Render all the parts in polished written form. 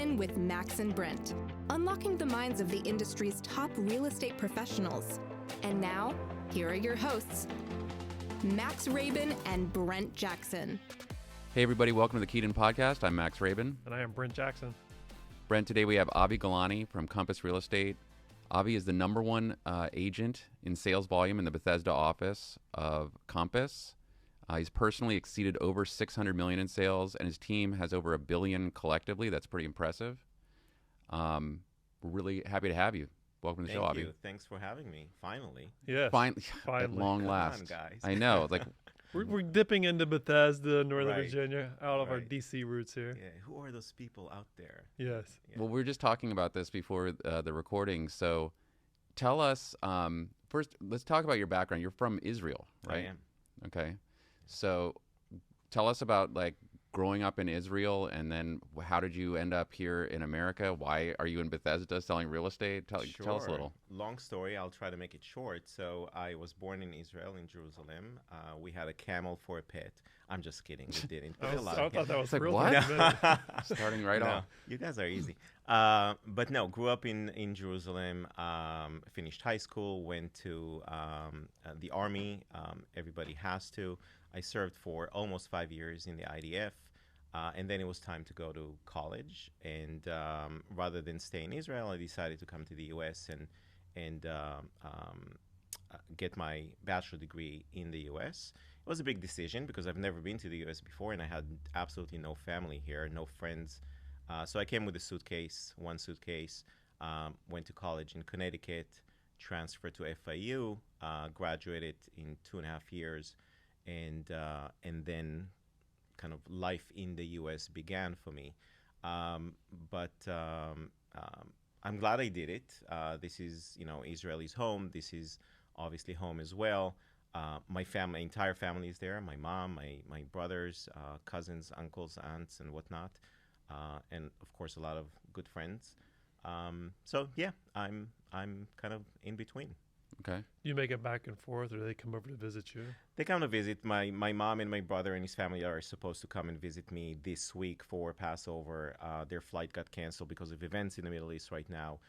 Jackson with Max and Brent, unlocking the minds of the industry's top real estate professionals. And now, here are your hosts, Max Rabin and Brent Jackson. Hey everybody, welcome to the Keaton Podcast. I'm Max Rabin. And I am Brent Jackson. Brent, today we have Avi Galanti from Compass Real Estate. Avi is the number one agent in sales volume in the Bethesda office of Compass. He's personally exceeded over $600 million in sales, and his team has over $1 billion collectively. That's pretty impressive. We're really happy to have you. Welcome to the show, Avi. Thank you. Thanks for having me. Finally. Yes. Finally. Finally. At long last. Come on, guys. I know. Like We're dipping into Bethesda, Northern Right. Virginia, out of our Right. DC roots here. Yeah. Who are those people out there? Yes. Yeah. Well, we were just talking about this before the recording. So tell us, first, let's talk about your background. You're from Israel, right? I am. Okay. So tell us about like growing up in Israel, and then how did you end up here in America? Why are you in Bethesda selling real estate? Tell us a little. Long story. I'll try to make it short. So I was born in Israel, in Jerusalem. We had a camel for a pet. I'm just kidding. We didn't. I We had a lot of thought that was It's like, real. what? time. Starting right no, off. you guys are easy. But no, grew up in Jerusalem, finished high school, went to the Army. Everybody has to. I served for almost 5 years in the IDF. And then it was time to go to college. And rather than stay in Israel, I decided to come to the U.S. and get my bachelor degree in the U.S. It was a big decision because I've never been to the U.S. before, and I had absolutely no family here, no friends. So I came with one suitcase, went to college in Connecticut, transferred to FIU, graduated in 2.5 years, and then kind of life in the U.S. began for me. But I'm glad I did it. This is, Israel's home. This is obviously home as well. My entire family is there. My mom, my brothers, cousins, uncles, aunts, and whatnot. And of course, a lot of good friends. So yeah, I'm kind of in between. Okay. You make it back and forth, or they come over to visit you? They come to visit. My mom and my brother and his family are supposed to come and visit me this week for Passover. Their flight got canceled because of events in the Middle East right now.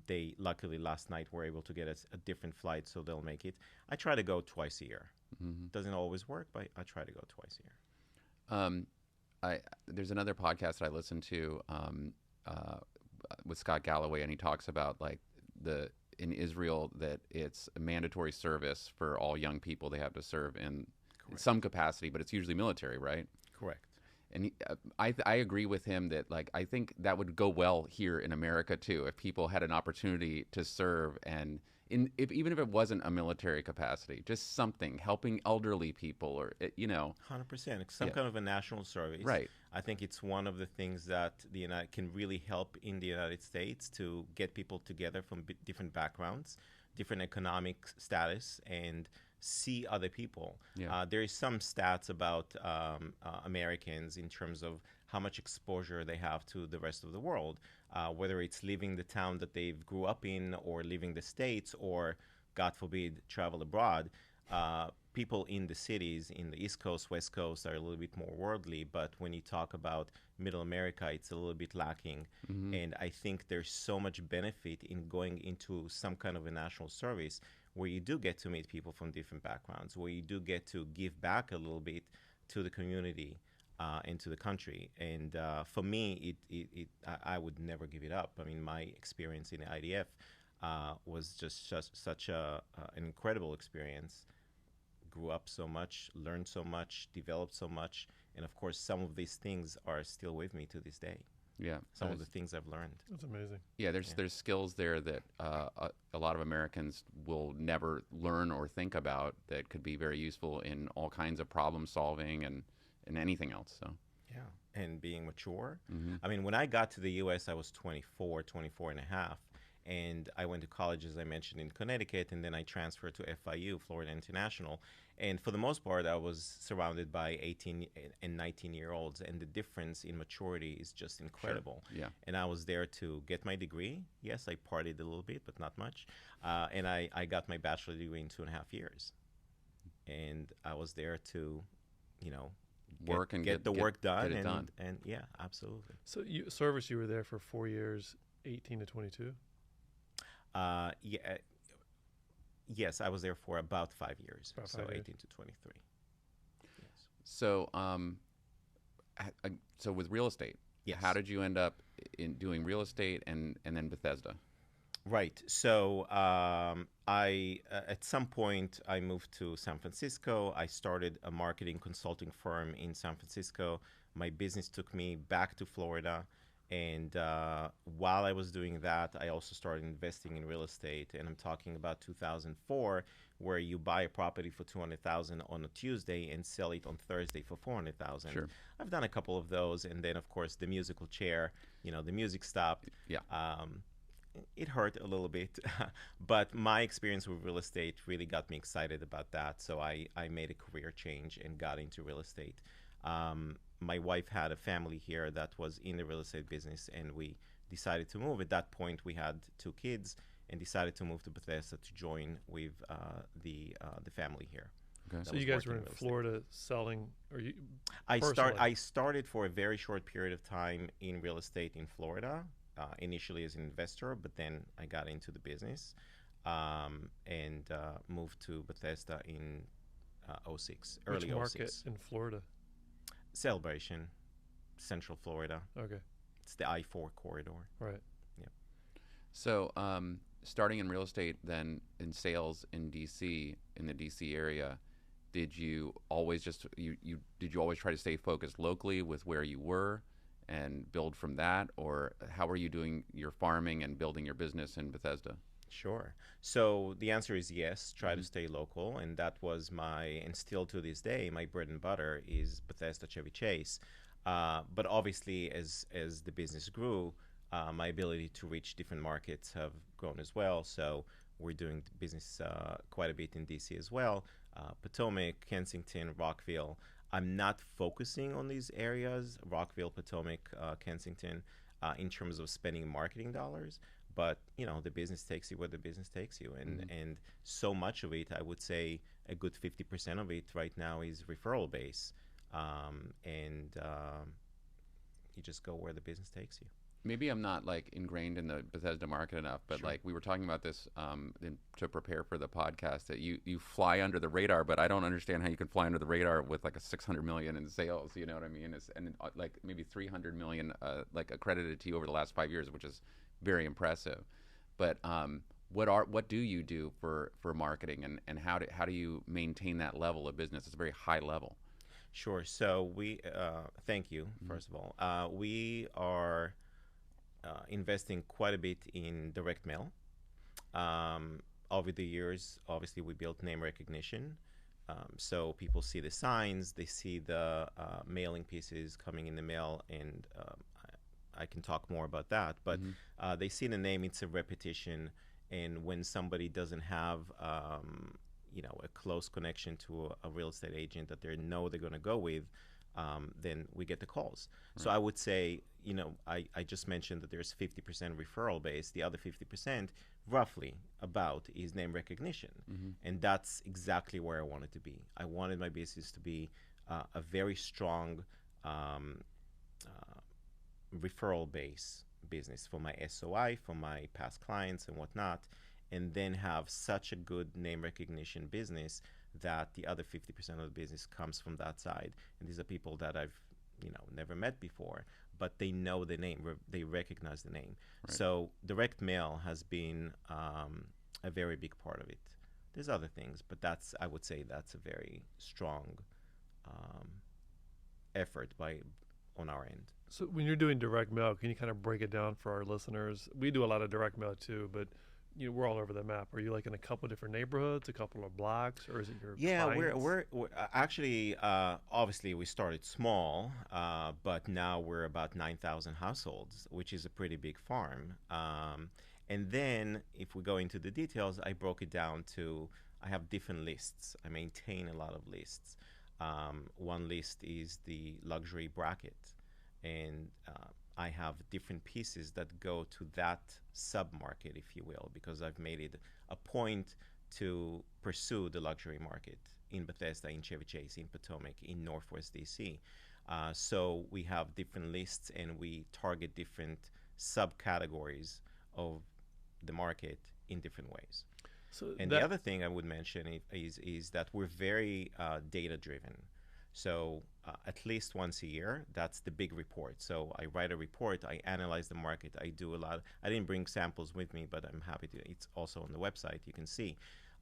They luckily last night were able to get a different flight, so they'll make it. I try to go twice a year. Mm-hmm. Doesn't always work, but I try to go twice a year. There's another podcast that I listen to with Scott Galloway, and he talks about like in Israel that it's a mandatory service for all young people. They have to serve in some capacity, but it's usually military, right? Correct. And I agree with him that like I think that would go well here in America too if people had an opportunity to serve, and even if it wasn't a military capacity, just something helping elderly people or 100%. Some kind of a national service. Right. I think it's one of the things that the United can really help in the United States to get people together from different backgrounds, different economic status, and see other people. Yeah. There is some stats about Americans in terms of how much exposure they have to the rest of the world, whether it's leaving the town that they grew up in or leaving the States or, God forbid, travel abroad. People in the cities, in the East Coast, West Coast, are a little bit more worldly, but when you talk about Middle America, it's a little bit lacking. Mm-hmm. And I think there's so much benefit in going into some kind of a national service where you do get to meet people from different backgrounds, where you do get to give back a little bit to the community and to the country. And for me, I would never give it up. I mean, my experience in the IDF was just such an incredible experience. Grew up so much, learned so much, developed so much, and of course, some of these things are still with me to this day. Yeah. Some of the things I've learned. That's amazing. Yeah, there's skills there that a lot of Americans will never learn or think about that could be very useful in all kinds of problem solving and anything else. So Yeah, and being mature. Mm-hmm. I mean, when I got to the U.S., I was 24 and a half, and I went to college, as I mentioned, in Connecticut, and then I transferred to FIU, Florida International. And for the most part, I was surrounded by 18 and 19-year-olds, and the difference in maturity is just incredible. Sure. Yeah. And I was there to get my degree. Yes, I partied a little bit, but not much. And I got my bachelor degree in 2.5 years. And I was there to, work and get the work done, get it and done. and yeah, absolutely. So you were there for 4 years, 18 to 22. Yeah, yes, I was there for about 5 years, About so 5 years. 18 to 23. Yes. So, so with real estate, Yes. how did you end up in doing real estate and then Bethesda? Right. So I at some point I moved to San Francisco. I started a marketing consulting firm in San Francisco. My business took me back to Florida, and while I was doing that, I also started investing in real estate. And I'm talking about 2004, where you buy a property for 200,000 on a Tuesday and sell it on Thursday for 400,000. Sure. I've done a couple of those, and then of course the musical chair. The music stopped. Yeah. It hurt a little bit, but my experience with real estate really got me excited about that. So I made a career change and got into real estate. My wife had a family here that was in the real estate business, and we decided to move. At that point, we had 2 kids and decided to move to Bethesda to join with the family here. Okay. So was you guys working were in in real estate. Florida selling, or you? I Personally. started for a very short period of time in real estate in Florida, initially as an investor, but then I got into the business and moved to Bethesda in 06, Which early market 06. in Florida? Celebration, Central Florida. Okay, It's the I-4 corridor. right. So, starting in real estate, then in sales in DC, in the DC area, did you always did you always try to stay focused locally with where you were and build from that, or how were you doing your farming and building your business in Bethesda? Sure. So the answer is yes, try to stay local. And that was and still to this day, my bread and butter is Bethesda Chevy Chase. But obviously, as the business grew, my ability to reach different markets have grown as well. So we're doing business quite a bit in DC as well. Potomac, Kensington, Rockville. I'm not focusing on these areas, Rockville, Potomac, Kensington, in terms of spending marketing dollars. But, the business takes you where the business takes you. And so much of it, I would say a good 50% of it right now is referral base. And you just go where the business takes you. Maybe I'm not ingrained in the Bethesda market enough, but Sure. we were talking about this to prepare for the podcast, that you fly under the radar, but I don't understand how you can fly under the radar with a 600 million in sales. You know what I mean? And maybe 300 million accredited to you over the last 5 years, which is very impressive. But what do you do for marketing, and how do you maintain that level of business? It's a very high level. Sure. So we thank you, first of all. We are investing quite a bit in direct mail. Over the years, obviously, we built name recognition. So people see the signs, they see the mailing pieces coming in the mail, and I can talk more about that. But they see the name, it's a repetition. And when somebody doesn't have a close connection to a real estate agent that they know they're going to go with, then we get the calls. Right. So I would say, I just mentioned that there's 50% referral base. The other 50%, roughly about, is name recognition. And that's exactly where I wanted to be. I wanted my business to be a very strong referral base business for my SOI, for my past clients and whatnot, and then have such a good name recognition business that the other 50% of the business comes from that side. And these are people that I've never met before, but they know the name, they recognize the name. Right. So direct mail has been a very big part of it. There's other things, but I would say that's a very strong effort on our end. So when you're doing direct mail, can you kind of break it down for our listeners? We do a lot of direct mail too, but we're all over the map. Are you in a couple of different neighborhoods, a couple of blocks, or is it your clients? we're actually obviously we started small, but now we're about 9,000 households, which is a pretty big farm. And then if we go into the details, I broke it down to, I have different lists. I maintain a lot of lists. One list is the luxury bracket, and I have different pieces that go to that sub-market, if you will, because I've made it a point to pursue the luxury market in Bethesda, in Chevy Chase, in Potomac, in Northwest DC. So we have different lists, and we target different subcategories of the market in different ways. And the other thing I would mention is that we're very data driven. So at least once a year, that's the big report. So I write a report, I analyze the market, I do a lot. I didn't bring samples with me, but I'm happy to. It's also on the website. You can see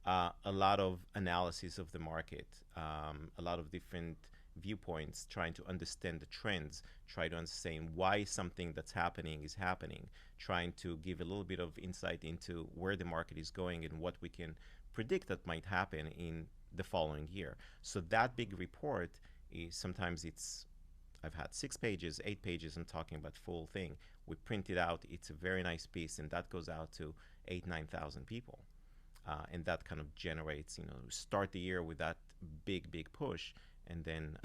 a lot of analysis of the market, a lot of different viewpoints, trying to understand the trends, try to understand why something that's happening is happening, trying to give a little bit of insight into where the market is going and what we can predict that might happen in the following year. So that big report is sometimes I've had 6 pages, 8 pages. I'm talking about full thing. We print it out. It's a very nice piece, and that goes out to 9,000 people. And that kind of generates, start the year with that big push, and then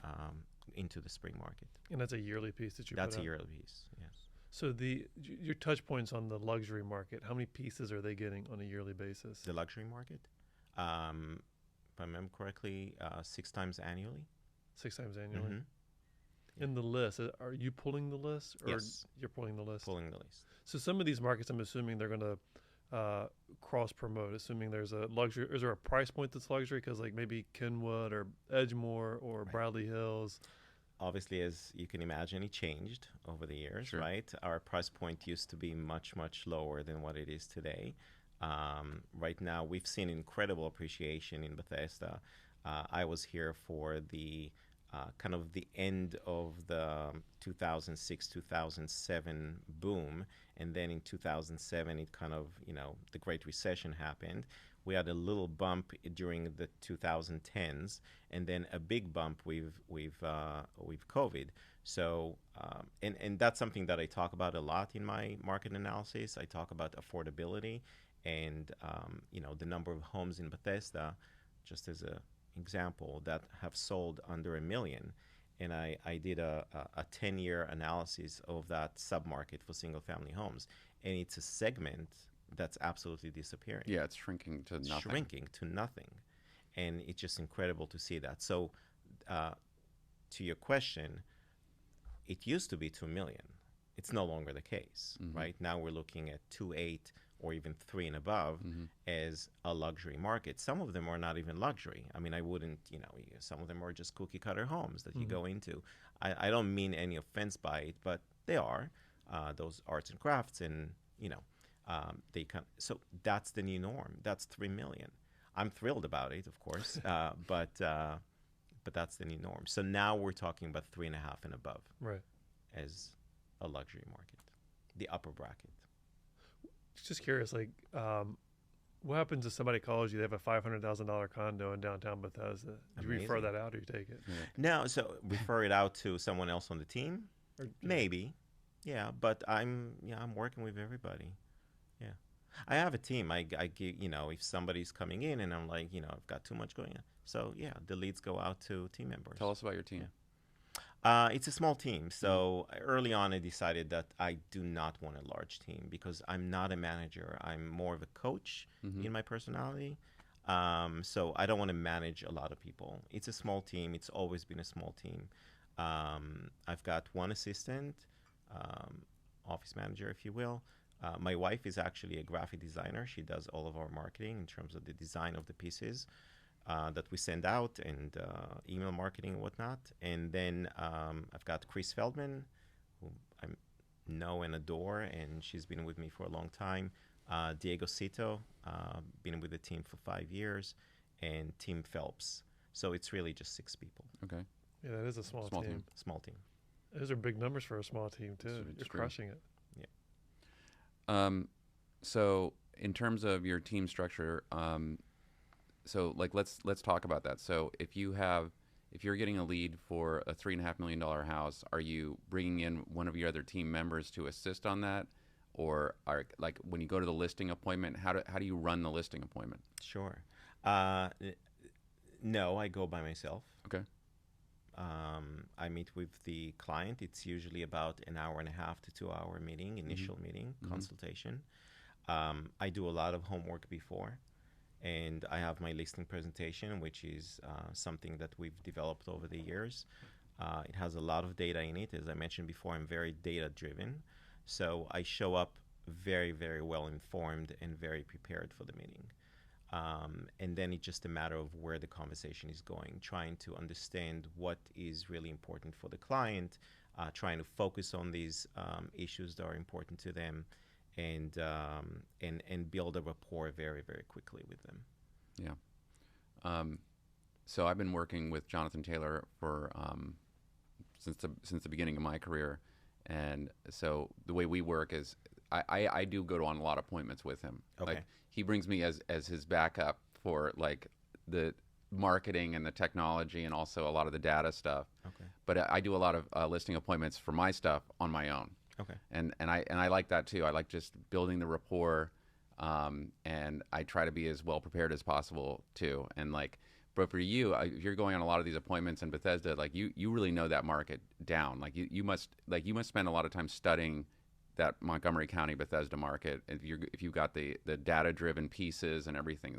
into the spring market. And that's a yearly piece that you put out? That's a yearly piece, yes. So your touch points on the luxury market, how many pieces are they getting on a yearly basis? The luxury market? If I remember correctly, 6 times annually. 6 times annually? Mm-hmm. In the list, are you pulling the list? Or Yes. You're pulling the list? Pulling the list. So some of these markets, I'm assuming they're going to cross-promote, assuming there's a luxury. Is there a price point that's luxury? Because like maybe Kenwood or Edgemoor or Right. Bradley Hills. Obviously, as you can imagine, it changed over the years, Sure. right? Our price point used to be much lower than what it is today. Right now, we've seen incredible appreciation in Bethesda. I was here for the kind of the end of the 2006, 2007 boom. And then in 2007, it kind of, the Great Recession happened. We had a little bump during the 2010s, and then a big bump with COVID. So, and that's something that I talk about a lot in my market analysis. I talk about affordability and, the number of homes in Bethesda, just as an example, that have sold under $1 million. And I did a 10-year analysis of that submarket for single-family homes. And it's a segment that's absolutely disappearing. Yeah, it's shrinking to nothing. Shrinking to nothing. And it's just incredible to see that. So to your question, it used to be 2 million. It's no longer the case, Mm-hmm. right? Now we're looking at 2.8 or even 3 and above Mm-hmm. as a luxury market. Some of them are not even luxury. I mean, I wouldn't, some of them are just cookie cutter homes that you go into. I don't mean any offense by it, but they are. Those arts and crafts and, they come. So that's the new norm. That's 3 million. I'm thrilled about it, of course, but that's the new norm. So now we're talking about 3.5 and above, Right. as a luxury market, the upper bracket. Just curious, like, what happens if somebody calls you, they have a $500,000 condo in downtown Bethesda? Do you refer Amazing. that out or you take it? Yeah. No, so refer it out to someone else on the team, Or, maybe, yeah. But I'm working with everybody. Yeah, I have a team. I give, if somebody's coming in and I'm like, I've got too much going on. So yeah, the leads go out to team members. Tell us about your team. Yeah. It's a small team. So early on, I decided that I do not want a large team because I'm not a manager. I'm more of a coach in my personality. So I don't want to manage a lot of people. It's a small team. It's always been a small team. I've got one assistant, office manager, if you will. My wife is actually a graphic designer. She does all of our marketing in terms of the design of the pieces that we send out and email marketing and whatnot. And then I've got Chris Feldman, who I know and adore, and she's been with me for a long time. Diego Cito, been with the team for 5 years, and Tim Phelps. So it's really just 6 people. Okay. Yeah, that is a small team. Small team. Those are big numbers for a small team, too. It's You're true. crushing it. So in terms of your team structure, so like let's talk about that. So if you're getting a lead for a $3.5 million house, are you bringing in one of your other team members to assist on that, or are like when you go to the listing appointment, how do you run the listing appointment? Sure. No, I go by myself. Okay. I meet with the client. It's usually about an hour and a half to 2 hour meeting, initial meeting, consultation. I do a lot of homework before, And I have my listing presentation, which is something that we've developed over the years. It has a lot of data in it. As I mentioned before, I'm very data driven. So I show up very, very well informed and very prepared for the meeting. And then it's just a matter of where the conversation is going, trying to understand what is really important for the client, trying to focus on these issues that are important to them, and build a rapport very, very quickly with them. Yeah. So I've been working with Jonathan Taylor for since the beginning of my career, and so the way we work is I do go on a lot of appointments with him. Okay. Like he brings me as his backup for like the marketing and the technology and also a lot of the data stuff. Okay. But I do a lot of listing appointments for my stuff on my own. Okay. And I like that too. I like just building the rapport, and I try to be as well prepared as possible too. And like, but for you, if you're going on a lot of these appointments in Bethesda, like you really know that market down. Like you must spend a lot of time studying that Montgomery County Bethesda market. If you've got the data driven pieces and everything,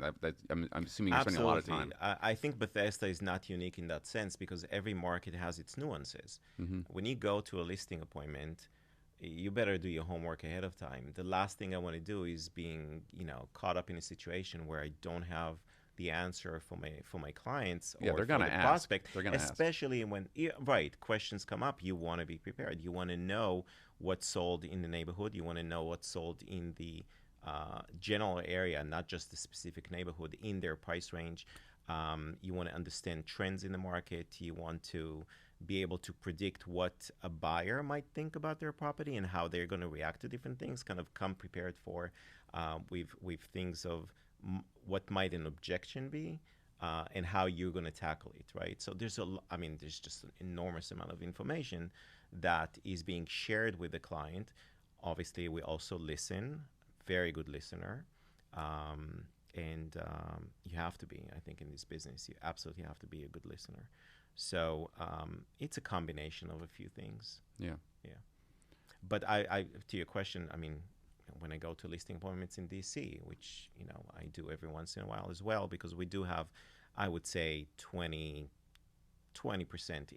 I'm assuming you're spending a lot of time. I think Bethesda is not unique in that sense because every market has its nuances. Mm-hmm. When you go to a listing appointment, you better do your homework ahead of time. The last thing I want to do is being, caught up in a situation where I don't have the answer for my clients or they're for the ask. prospect. They're gonna especially ask. When questions come up, you want to be prepared. You want to know what's sold in the neighborhood. You want to know what's sold in the general area, not just the specific neighborhood, in their price range. You want to understand trends in the market. You want to be able to predict what a buyer might think about their property and how they're going to react to different things. Kind of come prepared for with things of what might an objection be and how you're going to tackle it, right? So there's just an enormous amount of information that is being shared with the client. Obviously, we also listen, very good listener. And you have to be, I think, in this business. You absolutely have to be a good listener. So it's a combination of a few things. Yeah. But I to your question, when I go to listing appointments in DC, which I do every once in a while as well, because we do have, I would say, 20%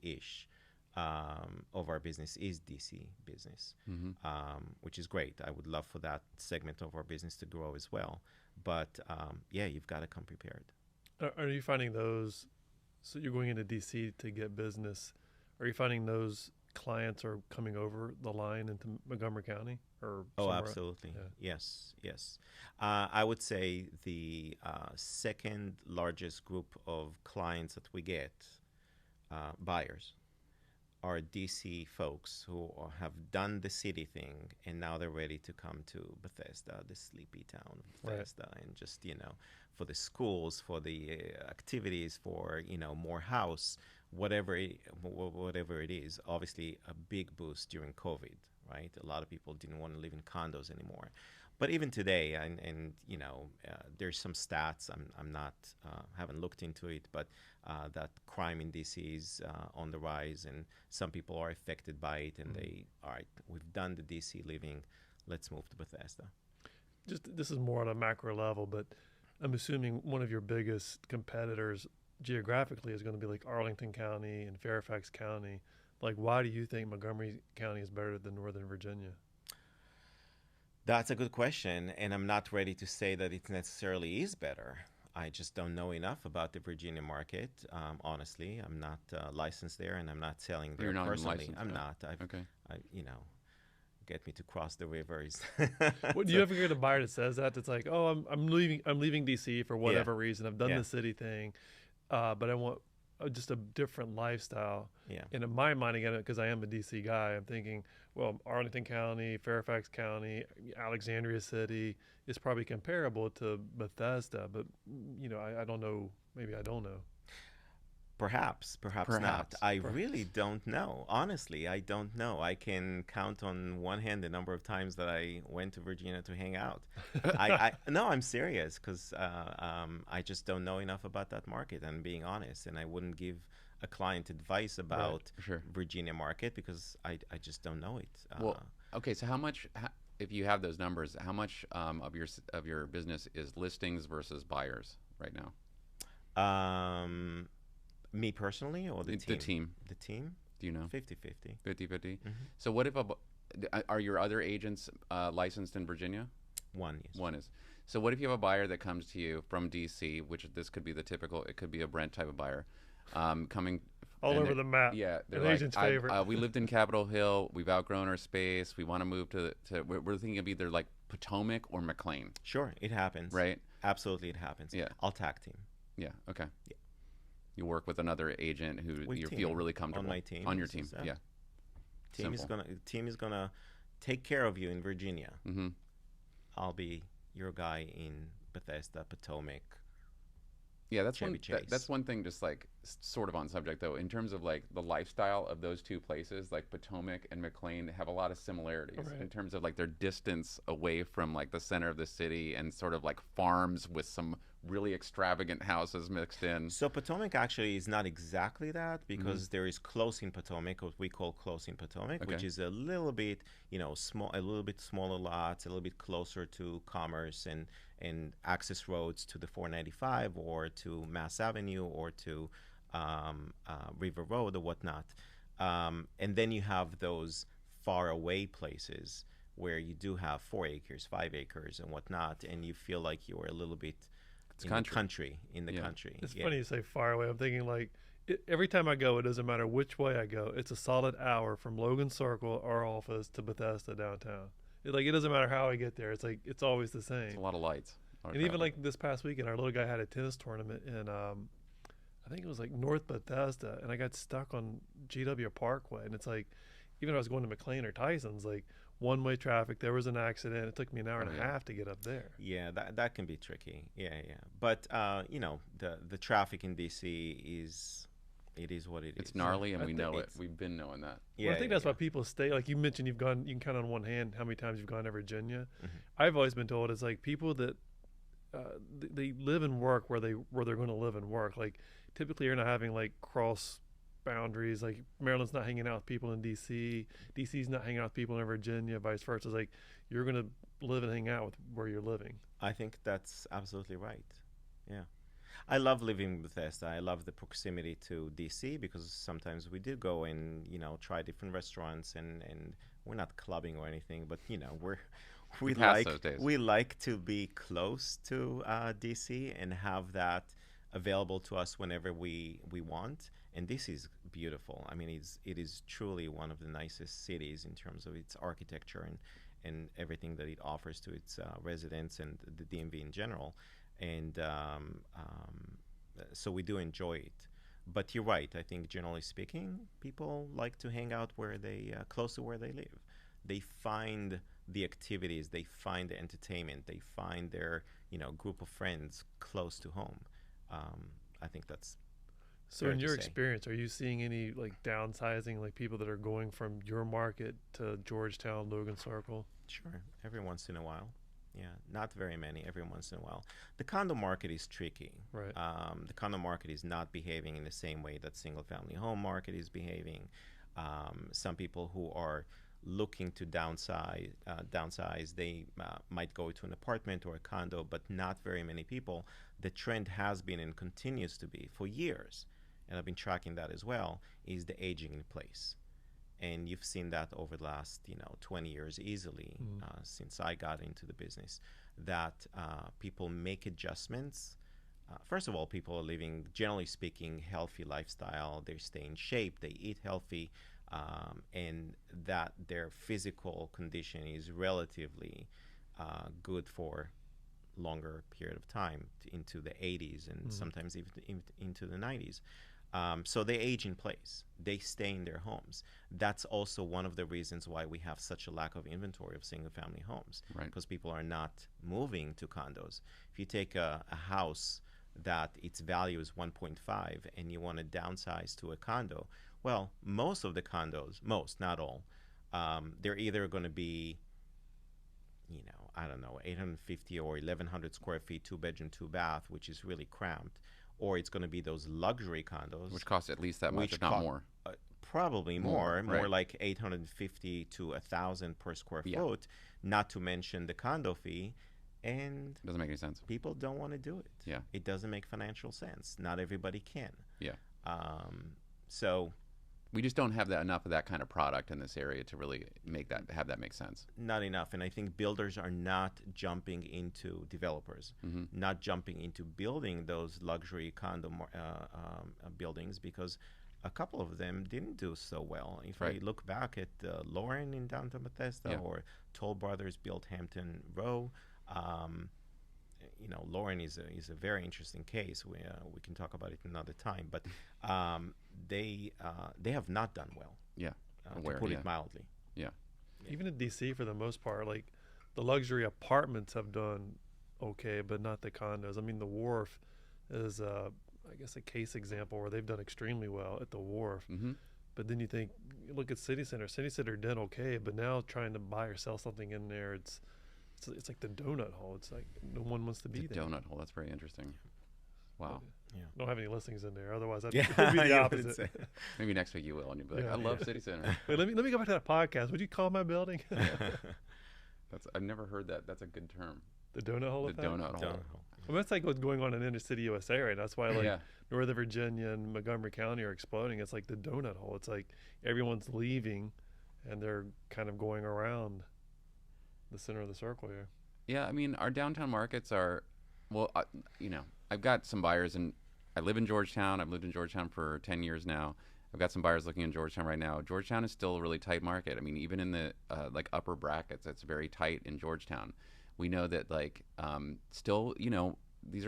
ish of our business is DC business, mm-hmm. Which is great. I would love for that segment of our business to grow as well. But you've got to come prepared. Are you finding those? So you're going into DC to get business. Are you finding those clients are coming over the line into Montgomery County or absolutely. Yeah. Yes. I would say the second largest group of clients that we get, buyers, are DC folks who have done the city thing and now they're ready to come to Bethesda, the sleepy town of Bethesda, right. And just for the schools, for the activities, for more house, whatever it is. Obviously, a big boost during COVID, right? A lot of people didn't want to live in condos anymore. But even today, and there's some stats. I'm not haven't looked into it, but that crime in DC is on the rise, and some people are affected by it. And all right, we've done the DC living. Let's move to Bethesda. This is more on a macro level, but I'm assuming one of your biggest competitors geographically is going to be like Arlington County and Fairfax County. Like, why do you think Montgomery County is better than Northern Virginia? That's a good question, and I'm not ready to say that it necessarily is better. I just don't know enough about the Virginia market. Honestly, I'm not licensed there, and I'm not selling there. You're not personally. I'm yeah. not. Okay. Get me to cross the rivers. What do you ever get a buyer that says that? It's like, oh, I'm leaving DC for whatever reason. I've done the city thing, but I want just a different lifestyle. Yeah. And in my mind, again, because I am a DC guy, I'm thinking, well, Arlington County, Fairfax County, Alexandria City is probably comparable to Bethesda, but I don't know. Maybe I don't know. Perhaps not. I really don't know. Honestly, I don't know. I can count on one hand the number of times that I went to Virginia to hang out. No, I'm serious, because I just don't know enough about that market, and being honest, and I wouldn't give a client advice about Sure. Virginia market because I just don't know it. Well, okay, so how much if you have those numbers, how much of your business is listings versus buyers right now? Me personally, or the team? The team. The team? Do you know? 50-50. 50-50? Mm-hmm. So what if are your other agents licensed in Virginia? One, yes. One is. So what if you have a buyer that comes to you from DC, which this could be the typical, it could be a Brent type of buyer, coming All over the map. Yeah, they're An like, agent's favorite. we lived in Capitol Hill, we've outgrown our space, we want to move we're thinking of either like Potomac or McLean. Sure, it happens. Right? Absolutely, it happens. Yeah. I'll tag team. Yeah. Okay. Yeah. You work with another agent who you feel really comfortable on my team. On your team. Yeah. Team is gonna take care of you in Virginia. Mm-hmm. I'll be your guy in Bethesda, Potomac. Yeah, that's Chevy one. Chase. That's one thing. Just like sort of on subject though, in terms of like the lifestyle of those two places, like Potomac and McLean have a lot of similarities in terms of like their distance away from like the center of the city and sort of like farms with some really extravagant houses mixed in. So Potomac actually is not exactly that, because there is close in Potomac, what we call close in Potomac, which is a little bit, small, a little bit smaller lots, a little bit closer to commerce and access roads to the 495 or to Mass Avenue or to River Road or whatnot. And then you have those far away places where you do have 4 acres, 5 acres and whatnot, and you feel like you're a little bit in the country. It's funny you say far away. I'm thinking like every time I go, it doesn't matter which way I go. It's a solid hour from Logan Circle, our office, to Bethesda downtown. It doesn't matter how I get there. It's like it's always the same. It's a lot of lights. And even like this past weekend, our little guy had a tennis tournament in I think it was like North Bethesda, and I got stuck on GW Parkway, and it's like even if I was going to McLean or Tyson's, like one-way traffic. There was an accident. It took me an hour and a half to get up there. Yeah, that can be tricky. Yeah. But the traffic in DC is what it is. It's gnarly, and we know it. We've been knowing that. Yeah, I think that's why people stay. Like you mentioned, you can count on one hand how many times you've gone to Virginia. I've always been told it's like people that they live and work where they're going to live and work. Like typically, you're not having like cross boundaries. Like Maryland's not hanging out with people in DC. DC's not hanging out with people in Virginia. Vice versa. It's like you're going to live and hang out with where you're living. I think that's absolutely right. Yeah. I love living in Bethesda. I love the proximity to DC because sometimes we do go and try different restaurants and we're not clubbing or anything, but we like to be close to DC and have that available to us whenever we want. And this is beautiful. I mean, it is truly one of the nicest cities in terms of its architecture and everything that it offers to its residents and the DMV in general. And so we do enjoy it. But you're right. I think generally speaking, people like to hang out where they close to where they live. They find the activities, they find the entertainment, they find their group of friends close to home. I think that's so. In your experience, are you seeing any like downsizing, like people that are going from your market to Georgetown, Logan Circle? Sure, every once in a while. Yeah, not very many, every once in a while. The condo market is tricky. Right. The condo market is not behaving in the same way that single-family home market is behaving. Some people who are looking to downsize, they might go to an apartment or a condo, but not very many people. The trend has been and continues to be for years, and I've been tracking that as well, is the aging in place. And you've seen that over the last 20 years easily since I got into the business, that people make adjustments. First of all, people are living, generally speaking, healthy lifestyle. They stay in shape. They eat healthy. And that their physical condition is relatively good for longer period of time, into the 80s and sometimes even into the 90s. So they age in place. They stay in their homes. That's also one of the reasons why we have such a lack of inventory of single-family homes, because people are not moving to condos. If you take a house that its value is 1.5 and you want to downsize to a condo, well, most of the condos, not all, they're either going to be, 850 or 1,100 square feet, 2-bedroom, 2-bath, which is really cramped. Or it's going to be those luxury condos, which cost at least that much, if not more. Probably more right. like 850 to 1,000 per square Yeah. foot, not to mention the condo fee. And Doesn't make any sense. people don't want to do it. Yeah. It doesn't make financial sense. Not everybody can. Yeah. So We just don't have enough of that kind of product in this area to really have that make sense. not enough. And I think builders are not jumping into developers, not jumping into building those luxury condo buildings, because a couple of them didn't do so well. If I look back at Lauren in downtown Bethesda, or Toll Brothers built Hampton Row, Lauren is a very interesting case. We can talk about it another time, but they have not done well. Yeah. To put it mildly. Yeah. Even in DC, for the most part, like the luxury apartments have done okay, but not the condos. I mean, the Wharf is, I guess, a case example where they've done extremely well at the Wharf. Mm-hmm. But then you look at City Center. City Center did okay, but now trying to buy or sell something in there, it's like the donut hole. It's like no one wants to be there. Donut hole. That's very interesting. Wow. Yeah. Don't have any listings in there. Otherwise, that'd Yeah, be the you would opposite. say. Maybe next week you will, and you'll be like, Yeah. I love City Center. Wait, let me go back to that podcast. Would you call my building I've never heard that. That's a good term. the donut hole? The effect? donut hole. Donut hole. I mean, that's like what's going on in inner city USA right now. That's why like Yeah. Northern Virginia and Montgomery County are exploding. It's like the donut hole. It's like everyone's leaving, and they're kind of going around the center of the circle here. Yeah, I mean, our downtown markets are, well, I've got some buyers, and I live in Georgetown. I've lived in Georgetown for 10 years now. I've got some buyers looking in Georgetown right now. Georgetown is still a really tight market. I mean, even in the upper brackets, it's very tight in Georgetown. We know that still, these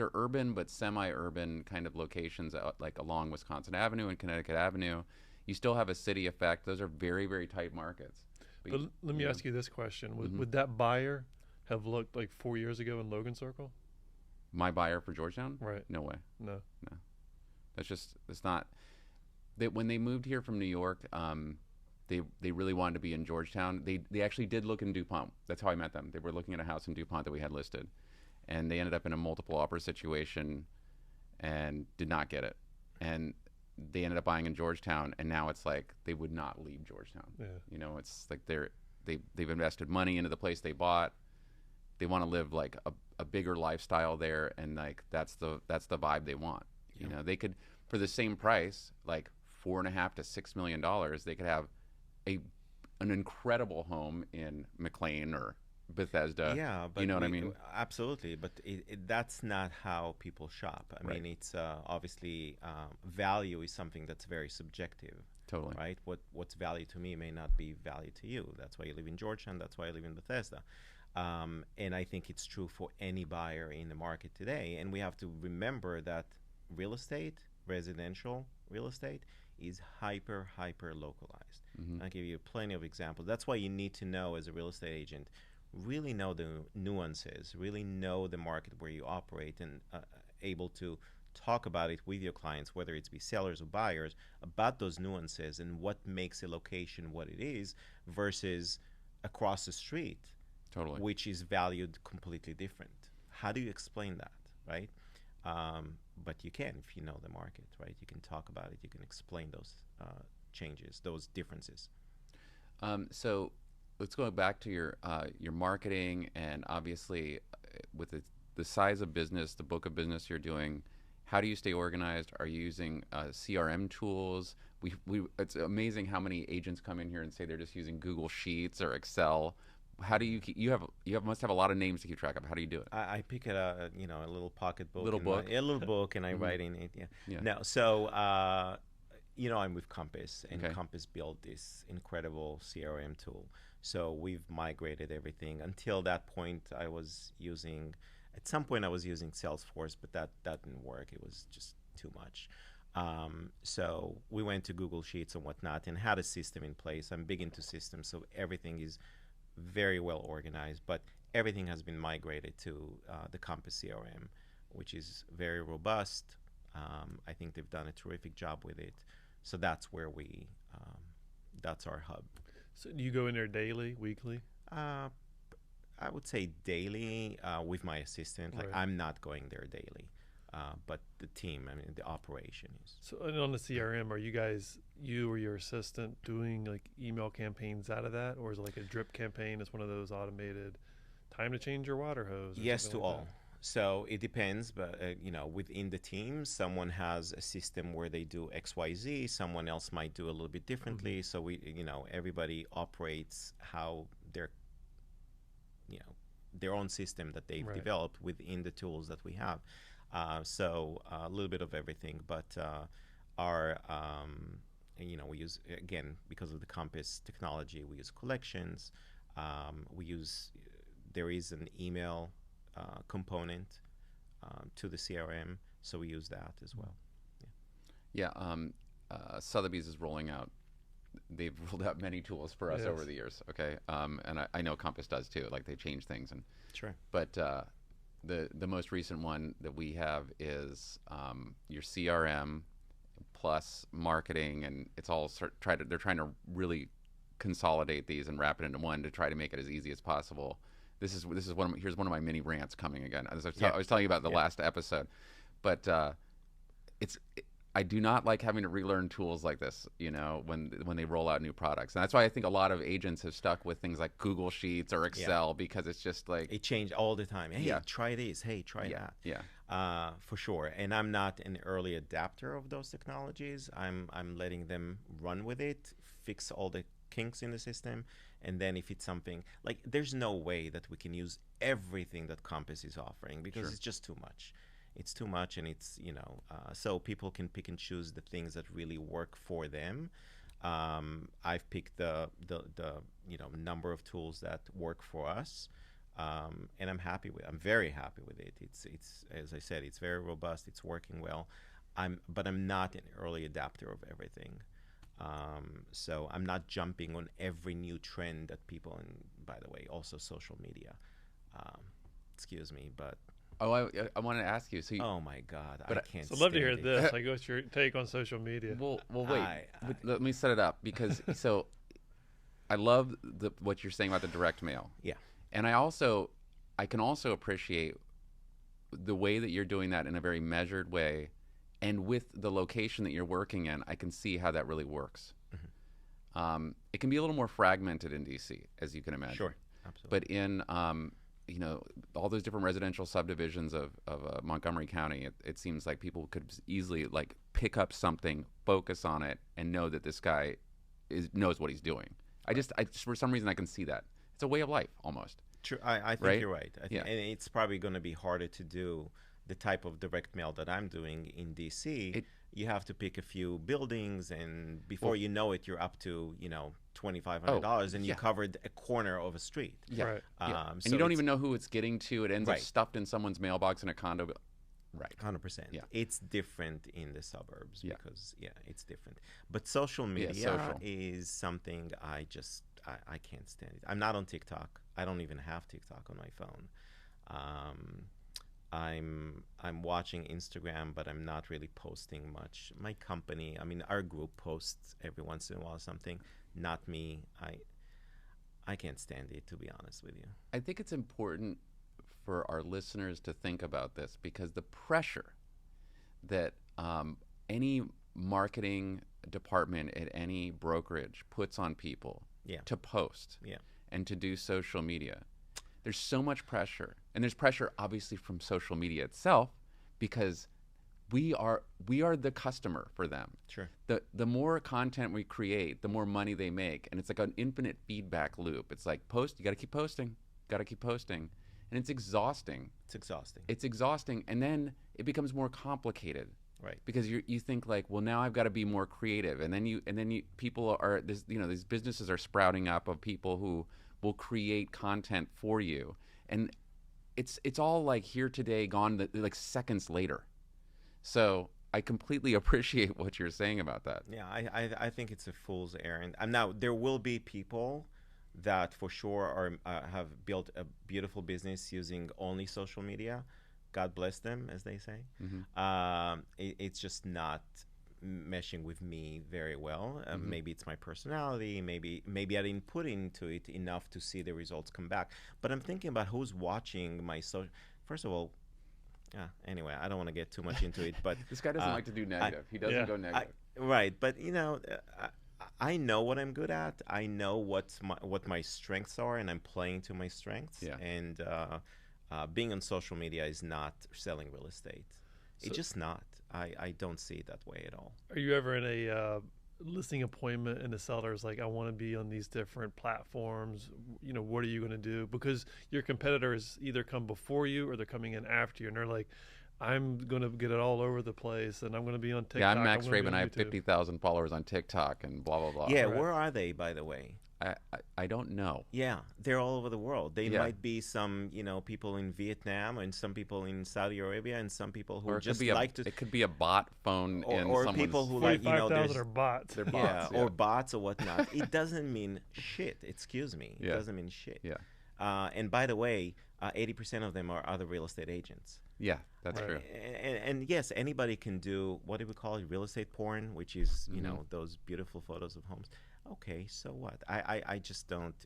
are urban but semi-urban kind of locations, like along Wisconsin Avenue and Connecticut Avenue. You still have a city effect. Those are very, very tight markets. But let me ask you this question: Would that buyer have looked like 4 years ago in Logan Circle? My buyer for Georgetown? Right. No way. No. It's not. When they moved here from New York, they really wanted to be in Georgetown. They actually did look in DuPont. That's how I met them. They were looking at a house in DuPont that we had listed, and they ended up in a multiple offer situation and did not get it. And they ended up buying in Georgetown, and now it's like they would not leave Georgetown. Yeah. It's like they've invested money into the place they bought. They want to live like a bigger lifestyle there, and like that's the vibe they want. Yeah. They could, for the same price, like $4.5 to $6 million, they could have an incredible home in McLean or Bethesda. Yeah, but you know what I mean? Absolutely, but that's not how people shop. I Right. mean, it's obviously value is something that's very subjective. Totally. Right? What's value to me may not be value to you. That's why you live in Georgetown. That's why I live in Bethesda. And I think it's true for any buyer in the market today. And we have to remember that real estate, residential real estate, is hyper localized. Mm-hmm. I'll give you plenty of examples. That's why you need to know, as a real estate agent, really know the nuances, really know the market where you operate, and able to talk about it with your clients, whether it's be sellers or buyers, about those nuances and what makes a location what it is versus across the street, Totally. which is valued completely different. How do you explain that, right? But you can if you know the market, right? You can talk about it. You can explain those changes, those differences. So let's go back to your marketing, and obviously with the size of business, the book of business you're doing, how do you stay organized? Are you using CRM tools? It's amazing how many agents come in here and say they're just using Google Sheets or Excel. How do you must have a lot of names to keep track of. How do you do it? I pick a little pocket book, Little book? a little book, and I write in it. Yeah. No, so I'm with Compass, and Okay. Compass built this incredible CRM tool. So we've migrated everything. Until that point, at some point I was using Salesforce, but that didn't work. It was just too much. So we went to Google Sheets and whatnot, and had a system in place. I'm big into systems, so everything is very well organized, but everything has been migrated to the Compass CRM, which is very robust. I think they've done a terrific job with it. So that's where that's our hub. So do you go in there daily, weekly? I would say daily with my assistant. Like, Right. I'm not going there daily. but the team, I mean, the operation is. So and on the CRM, are you or your assistant doing like email campaigns out of that, or is it like a drip campaign? It's one of those automated, time to change your water hose. Or Yes something to like all. So it depends, but within the team, someone has a system where they do X, Y, Z. Someone else might do a little bit differently. So everybody operates how their own system that they've Right. developed within the tools that we have. So a little bit of everything, but our we use, again, because of the Compass technology, we use collections. There is an email component to the CRM, so we use that as well. Yeah, Sotheby's is rolling out. They've rolled out many tools for us Yes. over the years. Okay, and I know Compass does too. Like they change things, and Sure. but the most recent one that we have is your CRM plus marketing, and it's all they're trying to really consolidate these and wrap it into one to try to make it as easy as possible. This is here's one of my mini rants coming again. As I was telling you about the last episode, but I do not like having to relearn tools like this, when they roll out new products. And that's why I think a lot of agents have stuck with things like Google Sheets or Excel, because it's just like It changed all the time. Hey, try this. Hey, try that. Yeah. For sure. And I'm not an early adapter of those technologies. I'm letting them run with it, fix all the kinks in the system, and then if it's something like, there's no way that we can use everything that Compass is offering, because it's just too much. It's too much, and it's so people can pick and choose the things that really work for them. I've picked the number of tools that work for us, and I'm very happy with it. It's as I said, it's very robust. It's working well. But I'm not an early adapter of everything. So I'm not jumping on every new trend that people, and by the way, also social media. Excuse me, but. Oh, I wanted to ask you. So Oh my God, I can't. So I'd love to hear stand it. this. Like, what's your take on social media? Well, wait. Let me set it up, because so I love what you're saying about the direct mail. Yeah. And I can also appreciate the way that you're doing that in a very measured way, and with the location that you're working in, I can see how that really works. Mm-hmm. It can be a little more fragmented in DC, as you can imagine. Sure, absolutely. But in all those different residential subdivisions of Montgomery County, it seems like people could easily like pick up something, focus on it, and know that this guy knows what he's doing. I just for some reason I can see that. It's a way of life almost. True, I think Right? you're right. I think, and it's probably going to be harder to do the type of direct mail that I'm doing in DC. You have to pick a few buildings, and before you know it, you're up to $2,500, and you covered a corner of a street. Yeah. Right. And So you don't it's- even know who it's getting to. It ends up Right. stuffed in someone's mailbox in a condo. Right. 100%. Yeah. It's different in the suburbs because it's different. But social Yeah, media social. is something I can't stand it. I'm not on TikTok. I don't even have TikTok on my phone. I'm watching Instagram, but I'm not really posting much. My company, I mean, our group posts every once in a while something. Not me. I can't stand it, to be honest with you. I think it's important for our listeners to think about this, because the pressure that any marketing department at any brokerage puts on people to post and to do social media. There's so much pressure, and there's pressure obviously from social media itself, because we are the customer for them. Sure. The more content we create, the more money they make, and it's like an infinite feedback loop. It's like you got to keep posting, and it's exhausting. It's exhausting, and then it becomes more complicated. Right. Because you think like, well, now I've got to be more creative, and then people are these businesses are sprouting up of people who will create content for you, and it's all like here today, gone like seconds later. So I completely appreciate what you're saying about that. Yeah, I think it's a fool's errand. And now there will be people that for sure have built a beautiful business using only social media. God bless them, as they say. Mm-hmm. It's just not meshing with me very well. Maybe it's my personality. Maybe I didn't put into it enough to see the results come back. But I'm thinking about who's watching my social. First of all, Anyway, I don't want to get too much into it, but This guy doesn't like to do negative. He doesn't Yeah. go negative. right. But I know what I'm good at. I know what my strengths are, and I'm playing to my strengths. Yeah. And being on social media is not selling real estate. It's just not. I don't see it that way at all. Are you ever in a listing appointment and the seller's like, I want to be on these different platforms? What are you going to do? Because your competitors either come before you or they're coming in after you, and they're like, I'm going to get it all over the place, and I'm going to be on TikTok. Yeah, I'm Max gonna be Rabin. on I have YouTube." 50,000 followers on TikTok and blah, blah, blah. Yeah, Right. where are they, by the way? I don't know. Yeah, they're all over the world. They Yeah. might be some, people in Vietnam, and some people in Saudi Arabia, and some people who Or it just could be like to, it could be a bot phone in or someone's... people who like, 45,000 are bots. They're yeah, bots, or bots or whatnot. It doesn't mean shit. Excuse me. It Yeah. doesn't mean shit. Yeah. And by the way, 80% of them are other real estate agents. Yeah, that's Right. true. And yes, anybody can do, what do we call it, real estate porn, which is those beautiful photos of homes. Okay, so what? I just don't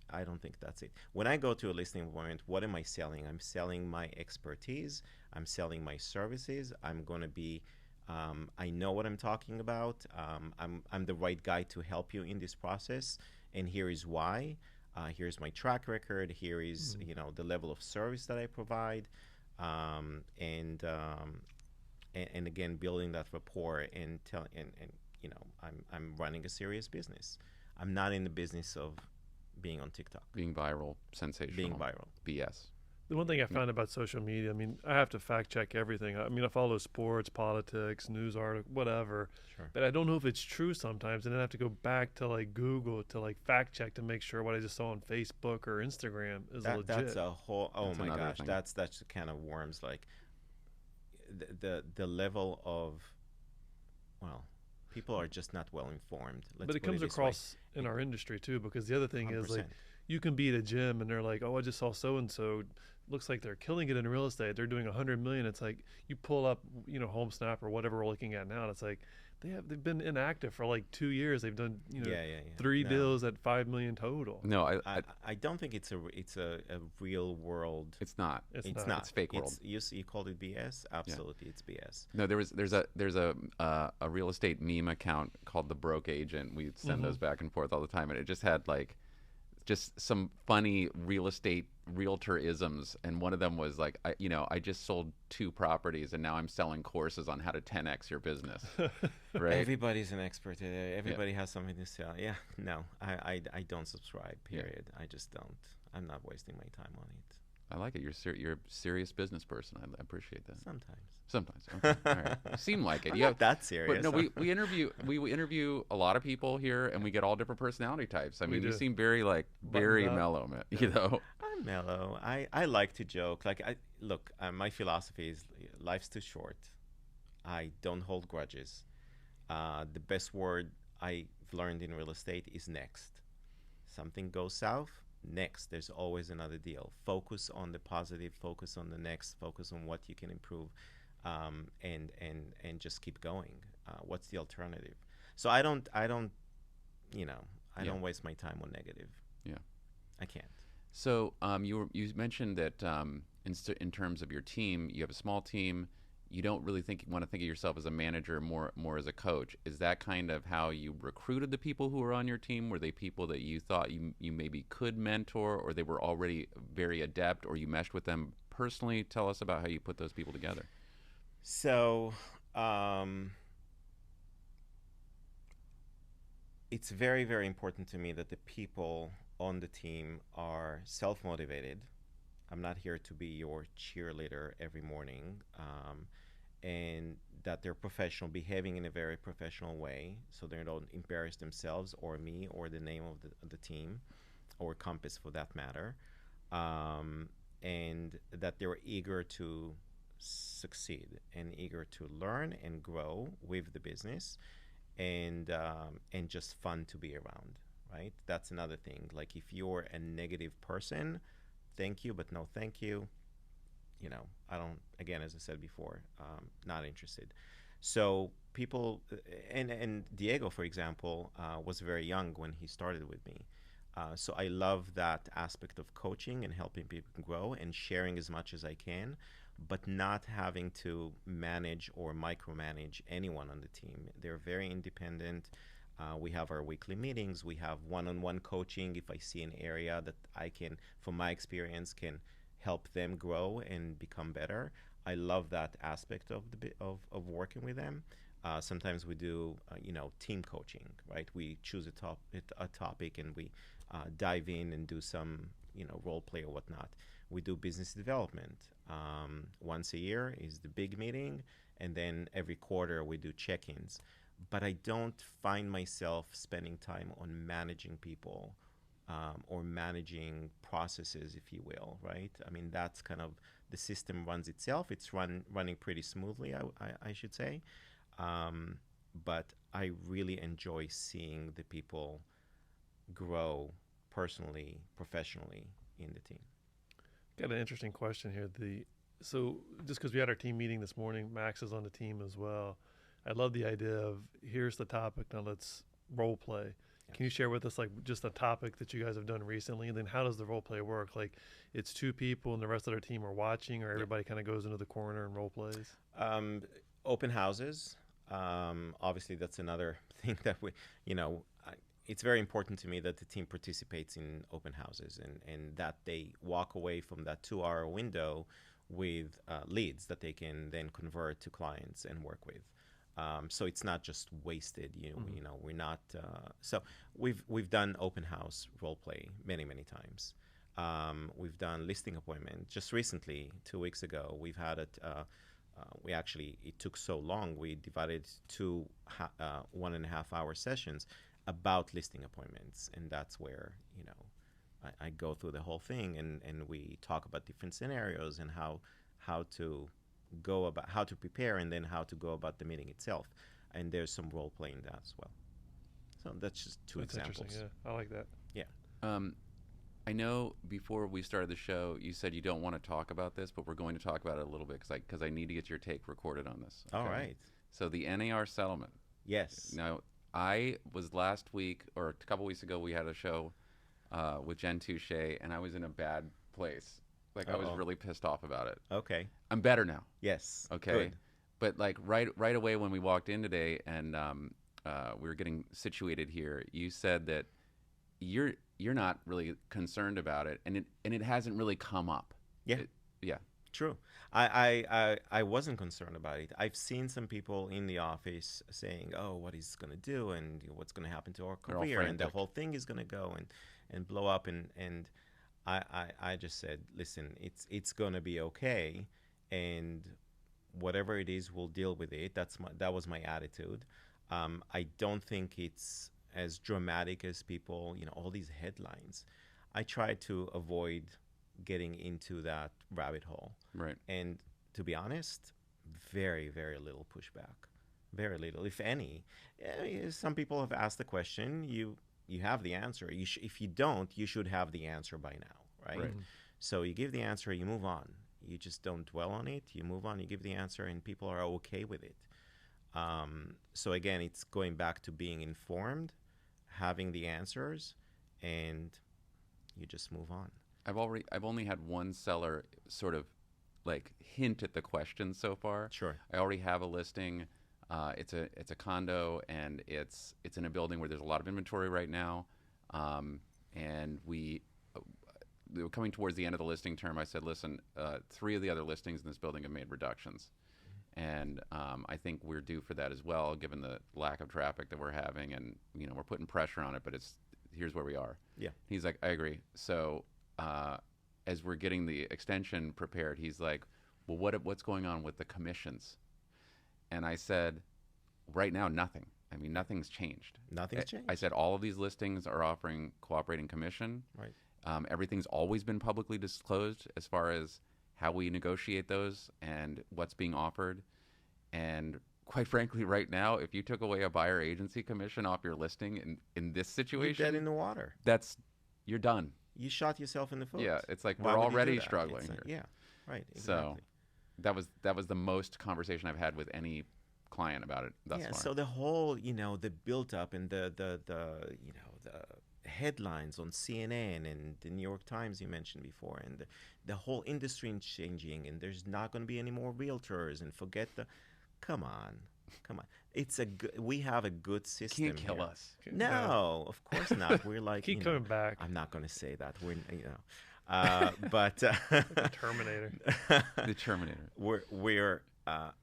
think that's it. When I go to a listing appointment, what am I selling? I'm selling my expertise. I'm selling my services. I'm going to be, I know what I'm talking about. I'm the right guy to help you in this process. And here is why. Here's my track record. Here is, the level of service that I provide. And again, building that rapport and I'm running a serious business. I'm not in the business of being on TikTok, Being viral, sensational. being viral. BS. The one thing I found about social media, I mean, I have to fact check everything. I mean, I follow sports, politics, news articles, whatever. Sure. But I don't know if it's true sometimes. And then I have to go back to like Google to like fact check to make sure what I just saw on Facebook or Instagram is legit. That's a whole. Oh That's my another gosh, thing. that's the kind of worms. Like the level of, well, people are just not well informed. Let's But it put comes this way. across in our industry too, because the other thing is like 100%. you can be at a gym and they're like, oh, I just saw so and so. Looks like they're killing it in real estate. They're doing 100 million. It's like you pull up, HomeSnap or whatever we're looking at now. And it's like they've been inactive for like 2 years. They've done Yeah. 3 No. deals at 5 million total. No, I don't think it's a real world. it's not. It's It's not. not. It's fake world. You called it BS. Absolutely, it's BS. No, there's a real estate meme account called The Broke Agent. We send those back and forth all the time, and it just had like just some funny real estate realtor isms, and one of them was like, I just sold 2 properties, and now I'm selling courses on how to 10x your business. Right? Everybody's an expert. Everybody has something to sell. Yeah, no, I don't subscribe. Period. I just don't. I'm not wasting my time on it. I like it. You're a serious business person. I appreciate that. Sometimes. Okay. All right. You seem like it. I'm You not have- that serious. But no, we interview a lot of people here, and we get all different personality types. I We mean, you do. seem very Buttoned up. mellow, man. You know. I'm mellow. I like to joke. Like look, my philosophy is life's too short. I don't hold grudges. The best word I've learned in real estate is next. Something goes south, next. There's always another deal. Focus on the positive. Focus on the next. Focus on what you can improve, and just keep going. What's the alternative? So I don't waste my time on negative. Yeah. I can't. So you mentioned that in terms of your team, you have a small team. You don't really want to think of yourself as a manager, more as a coach. Is that kind of how you recruited the people who were on your team? Were they people that you thought you maybe could mentor, or they were already very adept, or you meshed with them personally? Tell us about how you put those people together. So it's very, very important to me that the people on the team are self-motivated. I'm not here to be your cheerleader every morning, and that they're professional, behaving in a very professional way, so they don't embarrass themselves or me or the name of the team or Compass for that matter, and that they're eager to succeed and eager to learn and grow with the business, and just fun to be around, right? That's another thing. Like if you're a negative person, thank you, but no thank you. I don't, again, as I said before, not interested. So people, and Diego, for example, was very young when he started with me. So I love that aspect of coaching and helping people grow and sharing as much as I can. but not having to manage or micromanage anyone on the team. They're very independent. We have our weekly meetings. We have one-on-one coaching. If I see an area that I can, from my experience, can help them grow and become better, I love that aspect of of working with them. Sometimes we do, team coaching, right? We choose a topic and we dive in and do some, role play or whatnot. We do business development. Once a year is the big meeting, and then every quarter we do check-ins. But I don't find myself spending time on managing people or managing processes, if you will, right? I mean, that's kind of the system runs itself. It's running pretty smoothly, I should say. But I really enjoy seeing the people grow personally, professionally in the team. Got an interesting question here. So just because we had our team meeting this morning, Max is on the team as well. I love the idea of here's the topic, now let's role play. Yeah. Can you share with us like just a topic that you guys have done recently, and then how does the role play work? Like it's two people and the rest of their team are watching, or everybody kind of goes into the corner and role plays? Open houses. Obviously, that's another thing that it's very important to me that the team participates in open houses and that they walk away from that 2-hour window with leads that they can then convert to clients and work with. So it's not just wasted. We're not. So we've done open house role play many times. We've done listing appointment just recently. 2 weeks ago, we've had it. It took so long. We divided two 1.5-hour sessions about listing appointments, and that's where I go through the whole thing and we talk about different scenarios and how to prepare and then how to go about the meeting itself. And there's some role play in that as well. So that's just two examples. Interesting. Yeah, I like that. Yeah. I know before we started the show, you said you don't want to talk about this, but we're going to talk about it a little bit because I need to get your take recorded on this. Okay? All right. So the NAR settlement. Yes. Now, I was last week or a couple weeks ago, we had a show with Jen Touche, and I was in a bad place. Like, I was really pissed off about it. Okay. I'm better now. Yes. Okay. Good. But like right away when we walked in today and we were getting situated here, you said that you're not really concerned about it, and it hasn't really come up. Yeah. Yeah. True. I wasn't concerned about it. I've seen some people in the office saying, "Oh, what he's going to do, and what's going to happen to our career, and the whole thing is going to go and blow up." And I just said, "Listen, it's going to be okay, and whatever it is, we'll deal with it." That was my attitude. I don't think it's as dramatic as people, all these headlines. I try to avoid getting into that rabbit hole. Right. And to be honest, very, very little pushback. Very little, if any. Some people have asked the question. You have the answer. If you don't, you should have the answer by now, right? So you give the answer, you move on. You just don't dwell on it. You move on, you give the answer, and people are okay with it. So again, it's going back to being informed, having the answers, and you just move on. I've only had one seller sort of like hint at the question so far. Sure. I already have a listing. It's a condo, and it's in a building where there's a lot of inventory right now. And we were coming towards the end of the listing term. I said, listen, 3 of the other listings in this building have made reductions. And I think we're due for that as well, given the lack of traffic that we're having. And, we're putting pressure on it, but here's where we are. Yeah. He's like, I agree. So as we're getting the extension prepared, he's like, well, what's going on with the commissions? And I said, right now, nothing. I mean, nothing's changed. Nothing's changed. I said all of these listings are offering cooperating commission. Right. Everything's always been publicly disclosed as far as how we negotiate those and what's being offered. And quite frankly, right now, if you took away a buyer agency commission off your listing in this situation, you're dead in the water. You're done. You shot yourself in the foot. Yeah, it's like Why we're would you do already that? struggling here. Yeah, right. Exactly. So that was the most conversation I've had with any client about it thus far. So the whole, the built up and the headlines on CNN and the New York Times you mentioned before, and the whole industry is changing, and there's not going to be any more realtors, and forget the. Come on. It's we have a good system. Can't kill here. us. No, of course not. We're like Keep coming back. I'm not going to say that. But The Terminator. The Terminator. we're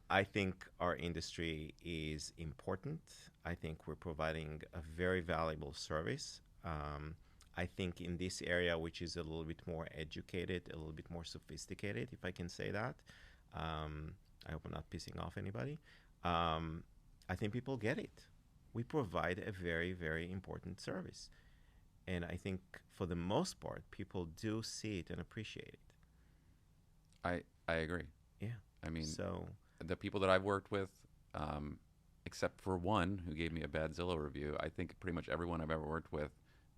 I think our industry is important. I think we're providing a very valuable service. I think in this area, which is a little bit more educated, a little bit more sophisticated, if I can say that. I hope I'm not pissing off anybody. I think people get it. We provide a very, very important service. And I think for the most part, people do see it and appreciate it. I agree. Yeah. I mean, So, the people that I've worked with, except for one who gave me a bad Zillow review, I think pretty much everyone I've ever worked with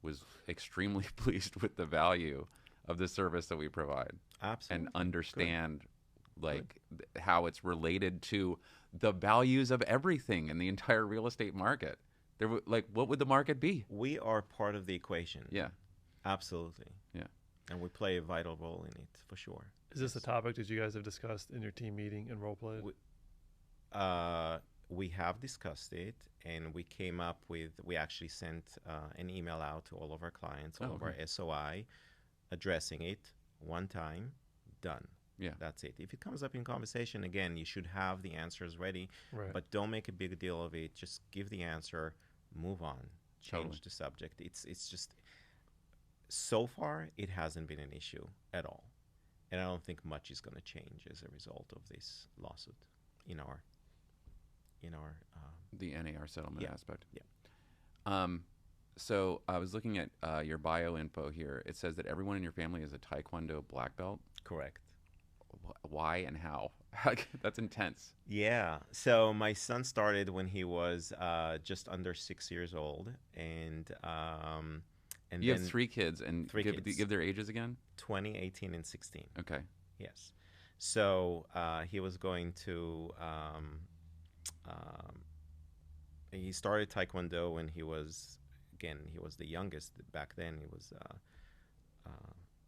was extremely pleased with the value of the service that we provide absolutely. and understand how it's related to the values of everything in the entire real estate market. What would the market be? We are part of the equation. Yeah. Absolutely. Yeah. And we play a vital role in it, for sure. Is this a topic that you guys have discussed in your team meeting and role played? We have discussed it, and we actually sent an email out to all of our clients, all of our SOI, addressing it one time, done. Yeah. That's it. If it comes up in conversation, again, you should have the answers ready, Right. but don't make a big deal of it. Just give the answer, move on, change Totally. the subject. It's just, so far, it hasn't been an issue at all. And I don't think much is going to change as a result of this lawsuit in our The NAR settlement Yeah. aspect. Yeah. So I was looking at your bio info here. It says that everyone in your family is a Taekwondo black belt. correct. Why and how? That's intense. Yeah. So my son started when he was just under 6 years old, and You then have 3 kids, and Three give, kids. give their ages again? 20, 18, and 16. Okay. Yes. So he was going to. He started Taekwondo when he was the youngest back then. He was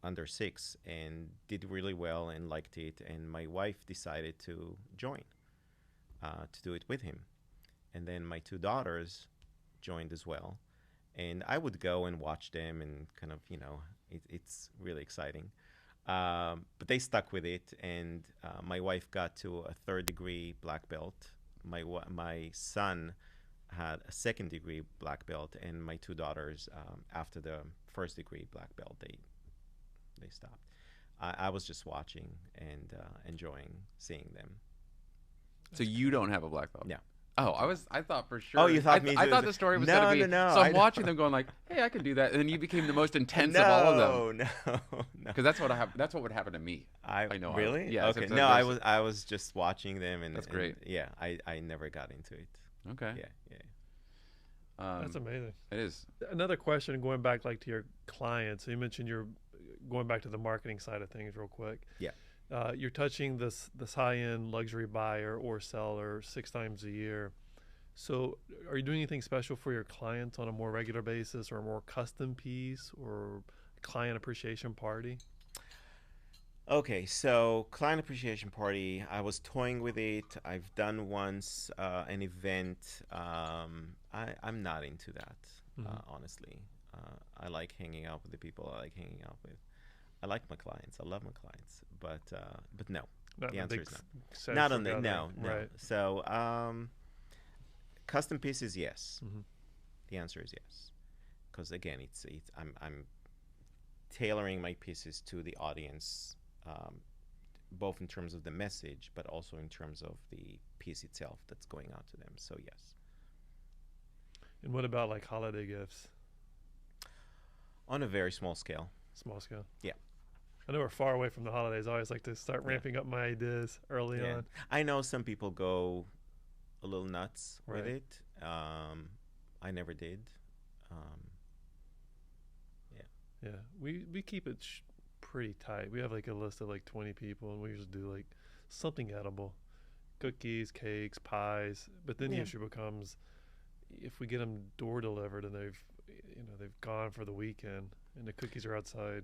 under 6 and did really well and liked it. And my wife decided to join to do it with him. And then my 2 daughters joined as well. And I would go and watch them and kind of, it's really exciting. But they stuck with it. And my wife got to a 3rd degree black belt. My son had a 2nd degree black belt. And my 2 daughters, after the 1st degree black belt, they stopped. I was just watching and enjoying seeing them. So you don't have a black belt? No. Oh, I thought for sure. Oh, you thought me I too. thought the story was No, going to be. no, So I I'm know. watching them going like, hey, I can do that. And then you became the most intense of all of them. No. Because that's what would happen to me. I know. Really? Yeah. Okay. No, I was just watching them, and That's great. Yeah, I never got into it. Okay. Yeah. That's amazing. It is. Another question going back to your clients. So you mentioned you're going back to the marketing side of things real quick. Yeah. You're touching this high-end luxury buyer or seller 6 times a year. So are you doing anything special for your clients on a more regular basis, or a more custom piece, or client appreciation party? Okay, so client appreciation party. I was toying with it. I've done once an event. I'm not into that, honestly. I like hanging out with the people I like hanging out with. I like my clients. I love my clients, but no. Not The in a answer big is no. social Not on the gathering. no. Right. So custom pieces, yes. Mhm. The answer is yes, because again, it's I'm tailoring my pieces to the audience, both in terms of the message, but also in terms of the piece itself that's going out to them. So yes. And what about holiday gifts? On a very small scale. Small scale? Yeah. I know we're far away from the holidays. I always like to start ramping up my ideas early on. I know some people go a little nuts with Right. it. I never did. Yeah, we keep it pretty tight. We have a list of 20 people, and we just do something edible, cookies, cakes, pies. But then the Yeah. issue becomes, if we get them door delivered and they've, they've gone for the weekend and the cookies are outside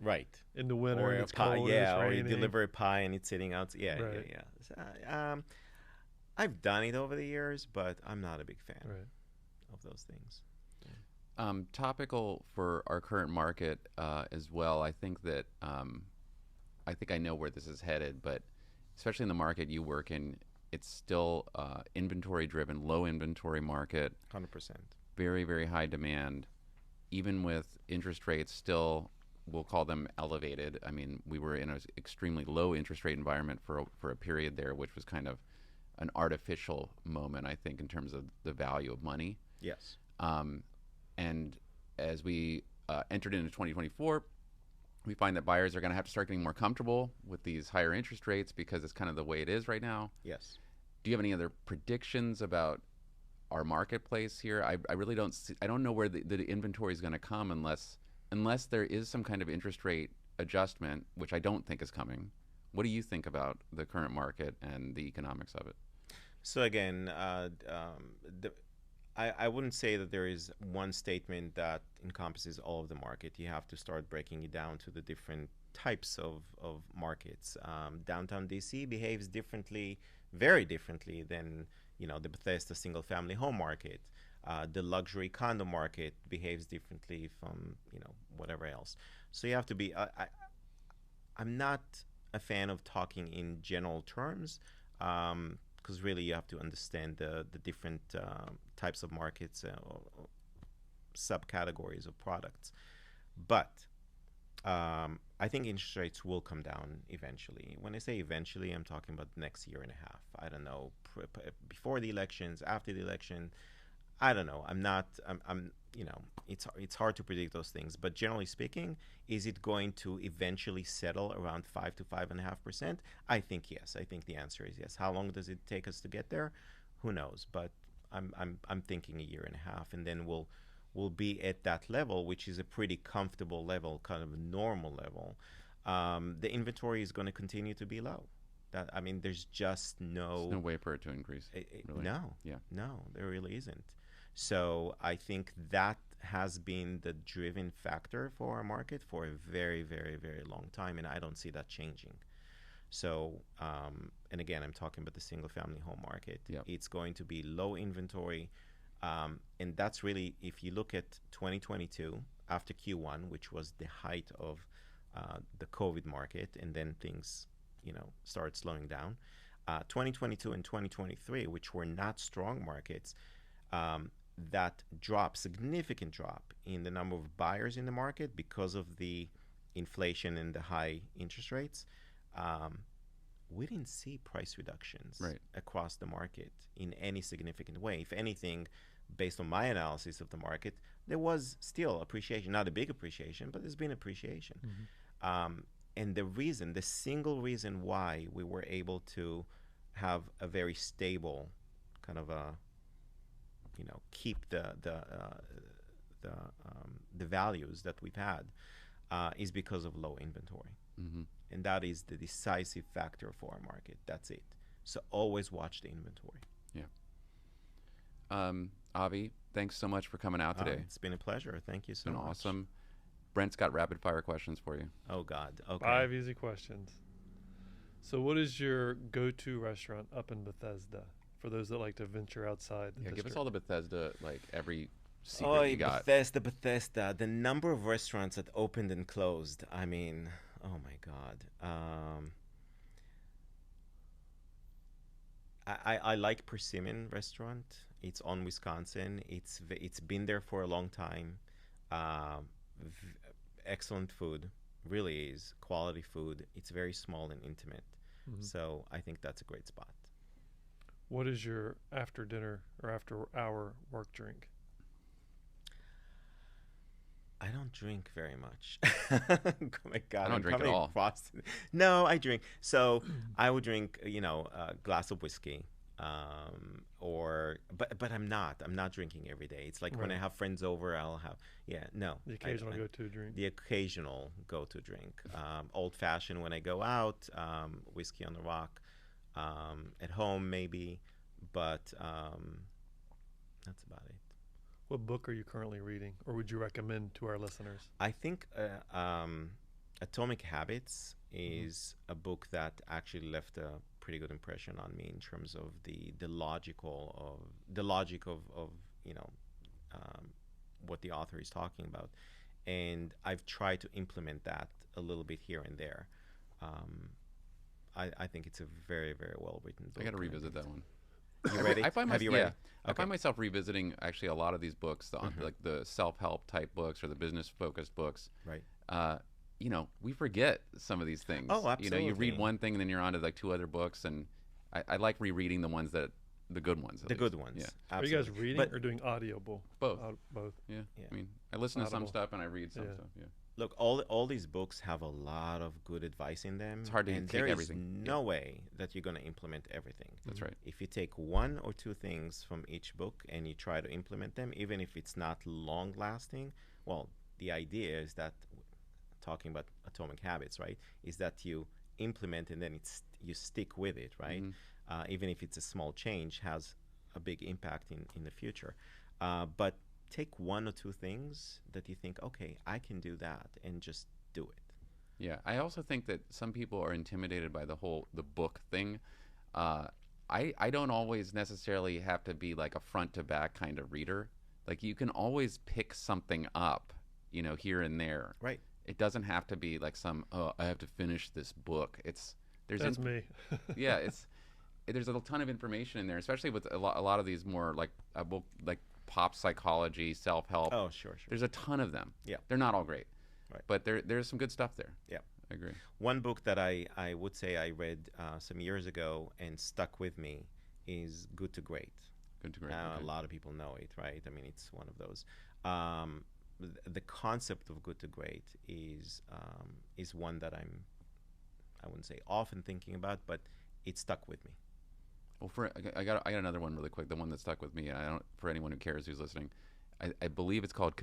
Right. in the winter Or and a it's pie, cold yeah, and or it's you raining. deliver a pie and it's sitting out. Yeah, Right. yeah, yeah. So, I've done it over the years, but I'm not a big fan Right. of those things. Topical for our current market as well. I think that I think I know where this is headed, but especially in the market you work in, it's still inventory driven, low inventory market, 100%. very, very high demand, even with interest rates still, we'll call them elevated. I mean, we were in an extremely low interest rate environment for a period there, which was kind of an artificial moment, I think, in terms of the value of money. Yes. And as we entered into 2024, we find that buyers are going to have to start getting more comfortable with these higher interest rates because it's kind of the way it is right now. Yes. Do you have any other predictions about our marketplace here? I really don't see, I don't know where the inventory is going to come unless there is some kind of interest rate adjustment, which I don't think is coming. What do you think about the current market and the economics of it? So again, I wouldn't say that there is one statement that encompasses all of the market. You have to start breaking it down to the different types of markets. Downtown DC behaves differently, very differently than the Bethesda single-family home market. The luxury condo market behaves differently from whatever else. So you have to be. I'm not a fan of talking in general terms. Because really you have to understand the different types of markets or subcategories of products. But I think interest rates will come down eventually. When I say eventually, I'm talking about the next year and a half. I don't know, before the elections, after the election. I don't know. It's hard to predict those things. But generally speaking, is it going to eventually settle around 5 to 5.5%? I think yes. I think the answer is yes. How long does it take us to get there? Who knows? But I'm thinking a year and a half, and then we'll be at that level, which is a pretty comfortable level, kind of a normal level. The inventory is going to continue to be low. There's just There's no way for it to increase. Really. No, there really isn't. So I think that has been the driven factor for our market for a very, very, very long time, and I don't see that changing. So, and again, I'm talking about the single-family home market. Yep. It's going to be low inventory, and that's really, if you look at 2022, after Q1, which was the height of the COVID market, and then things, started slowing down. 2022 and 2023, which were not strong markets, that significant drop in the number of buyers in the market because of the inflation and the high interest rates, we didn't see price reductions across the market in any significant way. If anything, based on my analysis of the market, there was still appreciation, not a big appreciation, but there's been appreciation. Mm-hmm. And the single reason why we were able to have a very stable kind of keep the values that we've had is because of low inventory. Mm-hmm. And that is the decisive factor for our market. That's it. So always watch the inventory. Yeah. Avi, thanks so much for coming out today. It's been a pleasure. Thank you so much. Awesome. Brent's got rapid fire questions for you. Oh, God. Okay. 5 easy questions. So what is your go-to restaurant up in Bethesda for those that like to venture outside the Give district? us all the Bethesda, every secret you got. Bethesda. The number of restaurants that opened and closed. Oh, my God. I like Persimmon Restaurant. It's on Wisconsin. It's been there for a long time. Excellent food, really is quality food. It's very small and intimate, so I think that's a great spot. What is your after dinner or after hour work drink? I don't drink very much. Oh my God, I don't drink at all. No, I drink. So I would drink, a glass of whiskey. But I'm not drinking every day. It's like when I have friends over, I'll have, The occasional go-to drink. The occasional go-to drink. Old fashioned when I go out, whiskey on the rock, at home maybe, but that's about it. What book are you currently reading, or would you recommend to our listeners? I think Atomic Habits is a book that actually left a pretty good impression on me in terms of the logic of what the author is talking about, and I've tried to implement that a little bit here and there. I think it's a very, very well written book. I got to revisit that one. You read it? Have you read it? I find myself revisiting actually a lot of these books, like the self-help type books or the business-focused books. Right. We forget some of these things. Oh, absolutely. You read one thing and then you're on to like 2 other books, and I like rereading the good ones. The good ones. Yeah. Are Absolutely. you guys reading or doing audible? Both. Both. Yeah. Yeah. I mean, I listen to some Audible. stuff and I read some Yeah. stuff. Yeah. Look, all these books have a lot of good advice in them. It's hard to and take there is everything. no way that you're going to implement everything. That's right. If you take 1 or 2 things from each book and you try to implement them, even if it's not long lasting, well, the idea is that, talking about Atomic Habits, right, is that you implement and then you stick with it, right? Even if it's a small change, has a big impact in the future. But take 1 or 2 things that you think, okay, I can do that, and just do it. Yeah, I also think that some people are intimidated by the book thing. I don't always necessarily have to be like a front to back kind of reader. Like you can always pick something up, here and there. Right. It doesn't have to be like I have to finish this book. That's me. Yeah, there's a ton of information in there, especially with a lot of these more like pop psychology, self-help. Oh, sure. There's a ton of them. Yeah. They're not all great. Right. But there's some good stuff there. Yeah. I agree. One book that I would say I read some years ago and stuck with me is Good to Great. Good to Great. A lot of people know it, right? I mean, it's one of those. The concept of Good to Great is one that I wouldn't say often thinking about, but it stuck with me. Well, I got another one really quick. The one that stuck with me, and I don't, for anyone who cares who's listening, I believe it's called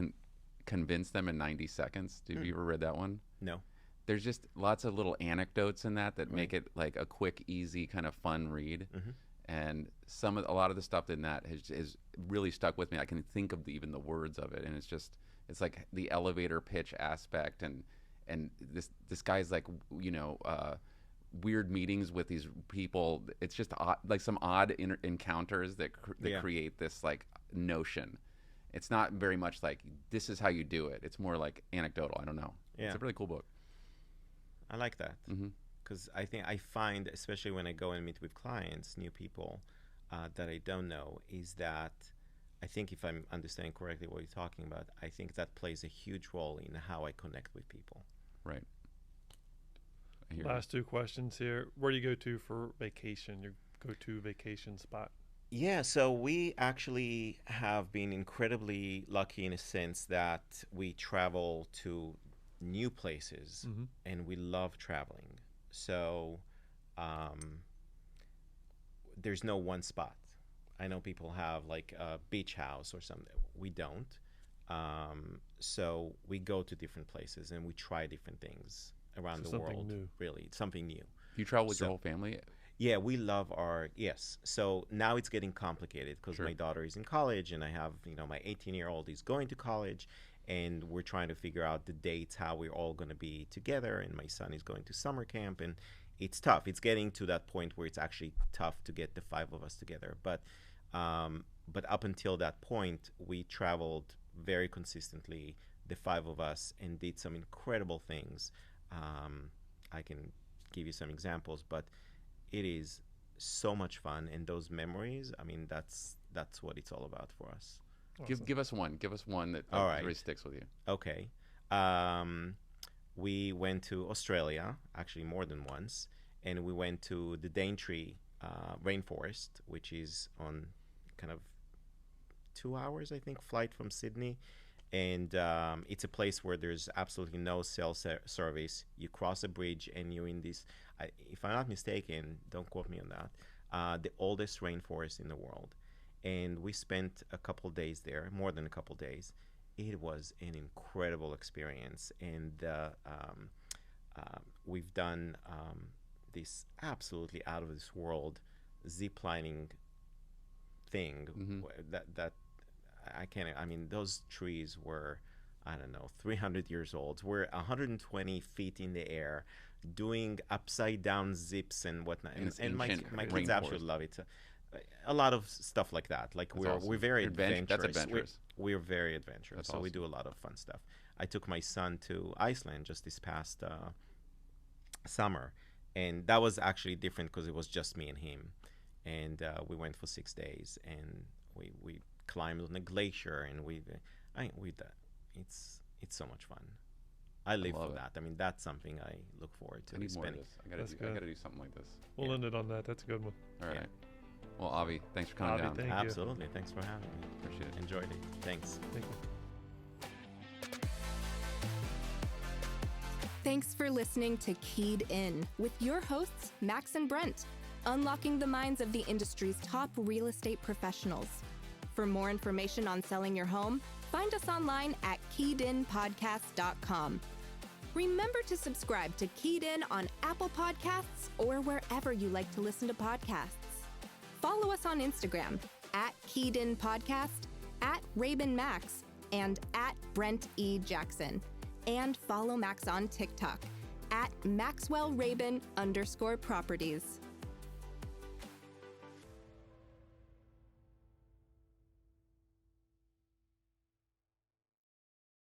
Convince Them in 90 Seconds. Have you ever read that one? No. There's just lots of little anecdotes in that make it like a quick, easy, kind of fun read. And a lot of the stuff in that has really stuck with me. I can think of even the words of it, and it's like the elevator pitch aspect, and this guy's like, weird meetings with these people. It's just like some odd encounters that create this like notion. It's not very much like this is how you do it. It's more like anecdotal. I don't know. Yeah. It's a really cool book. I like that because I find, especially when I go and meet with clients, new people that I don't know, is that I think, if I'm understanding correctly what you're talking about, I think that plays a huge role in how I connect with people. Right. Last 2 questions here. Where do you go to for vacation? Your go-to vacation spot? Yeah, so we actually have been incredibly lucky in a sense that we travel to new places and we love traveling. So there's no one spot. I know people have like a beach house or something. We don't. So we go to different places and we try different things around the world. New. Really, something new. You travel with your whole family? Yeah, we love yes. So now it's getting complicated because my daughter is in college and I have, my 18-year-old is going to college, and we're trying to figure out the dates, how we're all going to be together, and my son is going to summer camp, and it's tough. It's getting to that point where it's actually tough to get the 5 of us together. But up until that point, we traveled very consistently, the 5 of us, and did some incredible things. I can give you some examples, but it is so much fun, and those memories, I mean, that's what it's all about for us. Awesome. Give us one that really sticks with you. Okay. We went to Australia, actually more than once, and we went to the Daintree rainforest, which is on kind of 2 hours, I think, flight from Sydney. And it's a place where there's absolutely no cell service. You cross a bridge and you're in this, if I'm not mistaken, don't quote me on that, the oldest rainforest in the world. And we spent a couple days there, more than a couple days. It was an incredible experience. And we've done this absolutely out of this world zip lining thing that I can't. I mean, those trees were, I don't know, 300 years old. We're 120 feet in the air, doing upside down zips and whatnot. And my kids absolutely love it. A lot of stuff like that. Like we're very adventurous. That's adventurous. We're very adventurous. That's so we awesome. do a lot of fun stuff. I took my son to Iceland just this past summer, and that was actually different because it was just me and him, and we went for 6 days, and we climbed on a glacier, and it's so much fun. I live for that. I mean, that's something I look forward to. I need more of this. I gotta do something like this. We'll end it on that. That's a good one. All right. Well, Avi, thanks for coming down. Thank you. Absolutely. Thanks for having me. Appreciate it. Enjoyed it. Thanks. Thank you. Thanks for listening to Keyed In with your hosts, Max and Brent, unlocking the minds of the industry's top real estate professionals. For more information on selling your home, find us online at keyedinpodcast.com. Remember to subscribe to Keyed In on Apple Podcasts or wherever you like to listen to podcasts. Follow us on Instagram at Keyed In Podcast, at Rabin Max, and at Brent E. Jackson. And follow Max on TikTok at MaxwellRabin_properties.